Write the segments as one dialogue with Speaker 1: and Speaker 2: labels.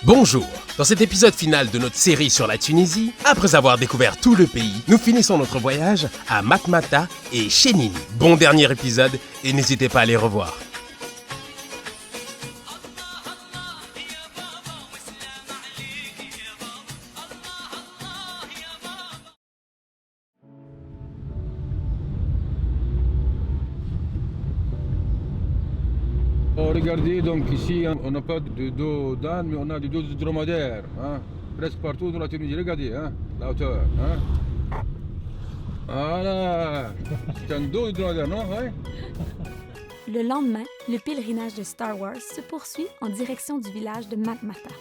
Speaker 1: Bonjour. Dans cet épisode final de notre série sur la Tunisie, après avoir découvert tout le pays, nous finissons notre voyage à Matmata et Chénini. Bon dernier épisode et n'hésitez pas à les revoir.
Speaker 2: Regardez, donc ici, on n'a pas de dos d'âne, mais on a des dos de dromadaire, hein, presque partout dans la Tunisie. Regardez, hein, la hauteur. Hein. Voilà, c'est un dos de dromadaire, non? Ouais.
Speaker 3: Le lendemain, le pèlerinage de Star Wars se poursuit en direction du village de Matmata.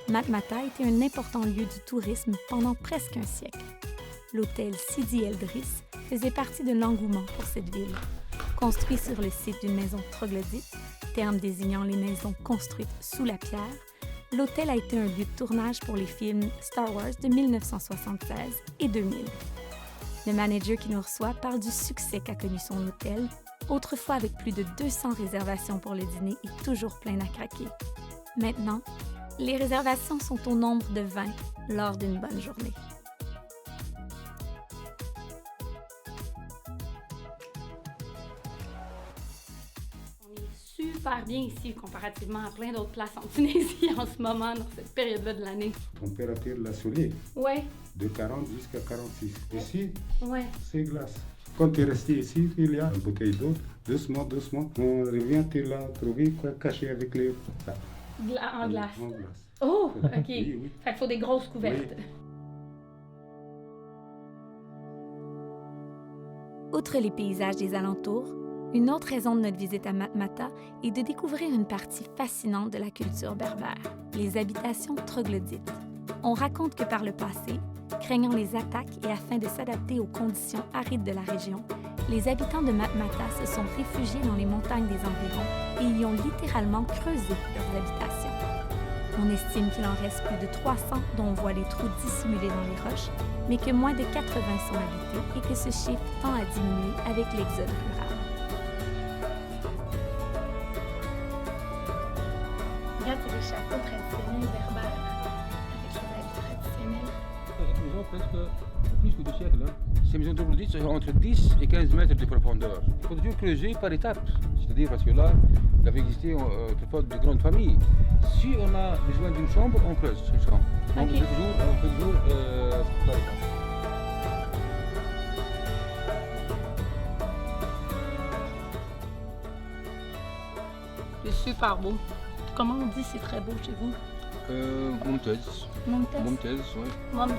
Speaker 3: Matmata était un important lieu du tourisme pendant presque un siècle. L'hôtel Sidi El Driss faisait partie de l'engouement pour cette ville. Construit sur le site d'une maison troglodyte, terme désignant les maisons construites sous la pierre, l'hôtel a été un lieu de tournage pour les films Star Wars de 1976 et 2000. Le manager qui nous reçoit parle du succès qu'a connu son hôtel, autrefois avec plus de 200 réservations pour le dîner et toujours plein à craquer. Maintenant, les réservations sont au nombre de 20 lors d'une bonne journée.
Speaker 4: Super bien ici comparativement à plein d'autres places en Tunisie en ce moment, dans cette période-là de l'année.
Speaker 5: Température de la soleil,
Speaker 4: Ouais,
Speaker 5: de 40 jusqu'à 46. Ici,
Speaker 4: ouais.
Speaker 5: c'est glace. Quand tu es resté ici, il y a une bouteille d'eau. Doucement, doucement. On revient, tu l'as trouvé caché avec les...
Speaker 4: En glace.
Speaker 5: En glace.
Speaker 4: Oh, OK.
Speaker 5: Oui, oui.
Speaker 4: Fait qu'il faut des grosses couvertes.
Speaker 5: Oui.
Speaker 3: Outre les paysages des alentours, une autre raison de notre visite à Matmata est de découvrir une partie fascinante de la culture berbère, les habitations troglodytes. On raconte que par le passé, craignant les attaques et afin de s'adapter aux conditions arides de la région, les habitants de Matmata se sont réfugiés dans les montagnes des environs et y ont littéralement creusé leurs habitations. On estime qu'il en reste plus de 300 dont on voit les trous dissimulés dans les roches, mais que moins de 80 sont habités et que ce chiffre tend à diminuer avec l'exode rural.
Speaker 4: Regarde, c'est des châteaux traditionnels berbères, avec les habits traditionnels.
Speaker 2: Ils ont presque plus que 2 siècles. Hein. Ces maisons troglodytes sont entre 10 et 15 mètres de profondeur. Il faut toujours creuser par étapes. C'est-à-dire parce que là, il avait existé autrefois de grandes familles. Si on a besoin d'une chambre, on creuse une chambre. Donc
Speaker 4: Ok.
Speaker 2: on fait toujours par étapes.
Speaker 4: C'est super beau. Comment on dit c'est très beau chez vous?
Speaker 2: Montez.
Speaker 4: Montez.
Speaker 2: Montez, oui.
Speaker 4: Montez.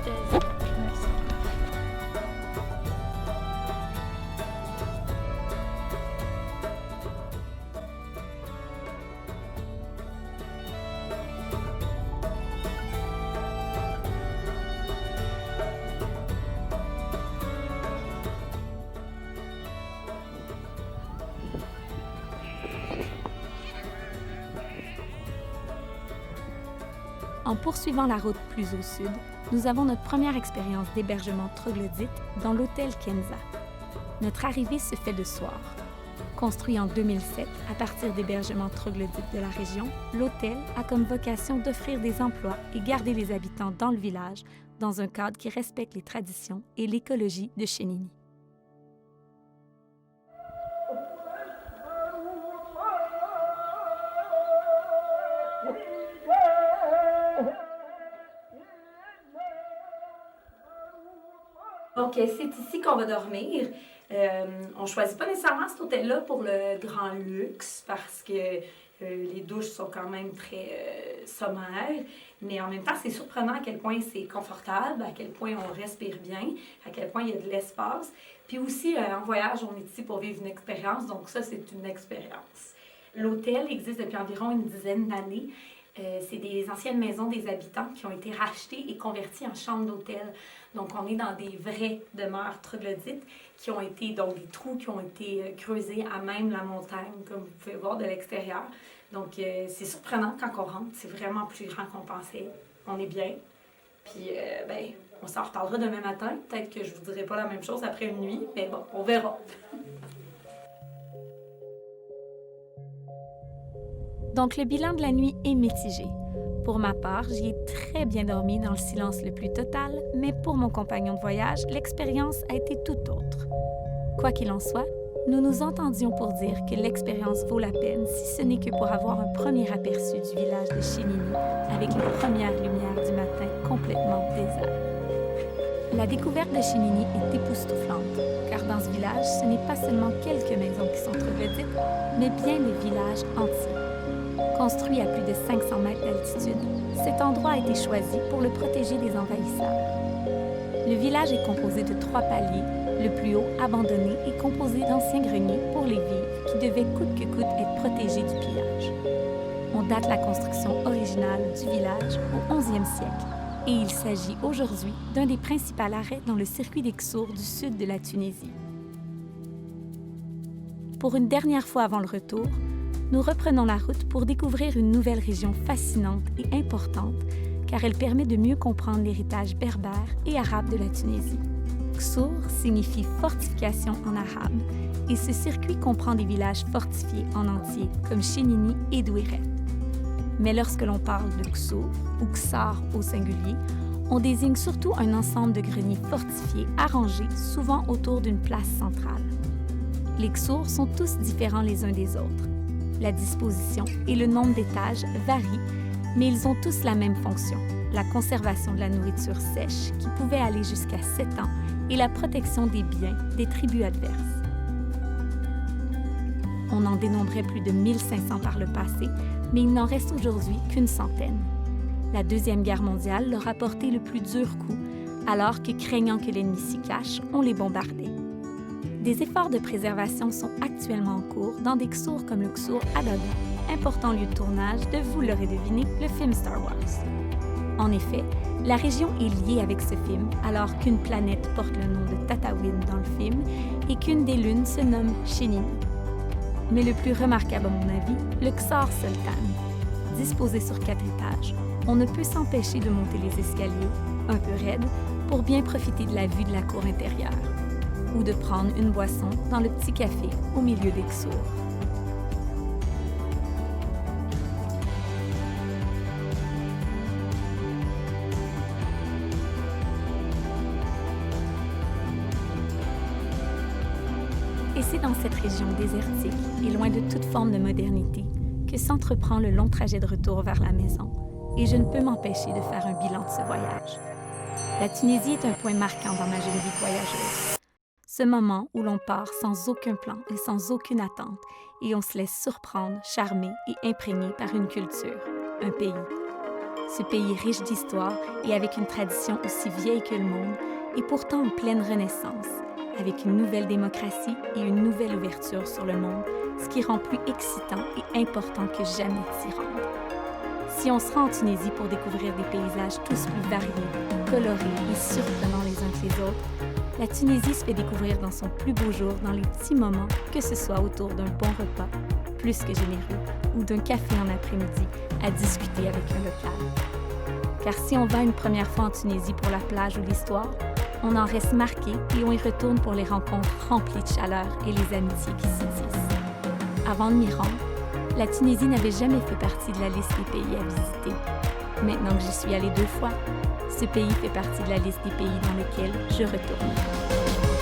Speaker 4: Merci.
Speaker 3: En poursuivant la route plus au sud, nous avons notre première expérience d'hébergement troglodyte dans l'hôtel Kenza. Notre arrivée se fait de soir. Construit en 2007 à partir d'hébergements troglodytes de la région, l'hôtel a comme vocation d'offrir des emplois et garder les habitants dans le village dans un cadre qui respecte les traditions et l'écologie de Chénini.
Speaker 6: Donc, c'est ici qu'on va dormir. On ne choisit pas nécessairement cet hôtel-là pour le grand luxe parce que les douches sont quand même très sommaires. Mais en même temps, c'est surprenant à quel point c'est confortable, à quel point on respire bien, à quel point il y a de l'espace. Puis aussi, en voyage, on est ici pour vivre une expérience. Donc ça, c'est une expérience. L'hôtel existe depuis environ une dizaine d'années. C'est des anciennes maisons des habitants qui ont été rachetées et converties en chambres d'hôtel. Donc, on est dans des vraies demeures troglodytes qui ont été, donc des trous qui ont été creusés à même la montagne, comme vous pouvez voir de l'extérieur. Donc, c'est surprenant quand on rentre. C'est vraiment plus grand qu'on pensait. On est bien. Puis, on s'en reparlera demain matin. Peut-être que je vous dirai pas la même chose après une nuit, mais bon, on verra.
Speaker 3: Donc, le bilan de la nuit est mitigé. Pour ma part, j'y ai très bien dormi dans le silence le plus total, mais pour mon compagnon de voyage, l'expérience a été tout autre. Quoi qu'il en soit, nous nous entendions pour dire que l'expérience vaut la peine si ce n'est que pour avoir un premier aperçu du village de Chénini avec les premières lumières du matin complètement désert. La découverte de Chénini est époustouflante, car dans ce village, ce n'est pas seulement quelques maisons qui sont troglodytes, mais bien le village entier. Construit à plus de 500 mètres d'altitude, cet endroit a été choisi pour le protéger des envahisseurs. Le village est composé de 3 paliers, le plus haut abandonné et composé d'anciens greniers pour les vivres qui devaient coûte que coûte être protégés du pillage. On date la construction originale du village au 11e siècle et il s'agit aujourd'hui d'un des principaux arrêts dans le circuit des Ksours du sud de la Tunisie. Pour une dernière fois avant le retour, nous reprenons la route pour découvrir une nouvelle région fascinante et importante car elle permet de mieux comprendre l'héritage berbère et arabe de la Tunisie. Ksour signifie fortification en arabe et ce circuit comprend des villages fortifiés en entier comme Chénini et Douiret. Mais lorsque l'on parle de Ksour ou Ksar au singulier, on désigne surtout un ensemble de greniers fortifiés arrangés souvent autour d'une place centrale. Les Ksours sont tous différents les uns des autres. La disposition et le nombre d'étages varient, mais ils ont tous la même fonction, la conservation de la nourriture sèche qui pouvait aller jusqu'à 7 ans et la protection des biens des tribus adverses. On en dénombrait plus de 1500 par le passé, mais il n'en reste aujourd'hui qu'une centaine. La Deuxième Guerre mondiale leur a porté le plus dur coup, alors que, craignant que l'ennemi s'y cache, on les bombardait. Des efforts de préservation sont actuellement en cours dans des Ksours comme le Ksour Adada, important lieu de tournage de, vous l'aurez deviné, le film Star Wars. En effet, la région est liée avec ce film, alors qu'une planète porte le nom de Tatooine dans le film et qu'une des lunes se nomme Chénini. Mais le plus remarquable à mon avis, le Ksar Sultan. Disposé sur 4 étages, on ne peut s'empêcher de monter les escaliers, un peu raides, pour bien profiter de la vue de la cour intérieure, ou de prendre une boisson dans le petit café au milieu des Ksours. Et c'est dans cette région désertique et loin de toute forme de modernité que s'entreprend le long trajet de retour vers la maison, et je ne peux m'empêcher de faire un bilan de ce voyage. La Tunisie est un point marquant dans ma jeune vie voyageuse. Ce moment où l'on part sans aucun plan et sans aucune attente, et on se laisse surprendre, charmer et imprégner par une culture, un pays. Ce pays riche d'histoire et avec une tradition aussi vieille que le monde, et pourtant en pleine renaissance, avec une nouvelle démocratie et une nouvelle ouverture sur le monde, ce qui rend plus excitant et important que jamais s'y rendre. Si on se rend en Tunisie pour découvrir des paysages tous plus variés, colorés et surprenants les uns que les autres, la Tunisie se fait découvrir dans son plus beau jour dans les petits moments, que ce soit autour d'un bon repas, plus que généreux, ou d'un café en après-midi à discuter avec un local. Car si on va une première fois en Tunisie pour la plage ou l'histoire, on en reste marqué et on y retourne pour les rencontres remplies de chaleur et les amitiés qui s'y tissent. Avant de m'y rendre, la Tunisie n'avait jamais fait partie de la liste des pays à visiter. Maintenant que j'y suis allée 2 fois, ce pays fait partie de la liste des pays dans lesquels je retourne.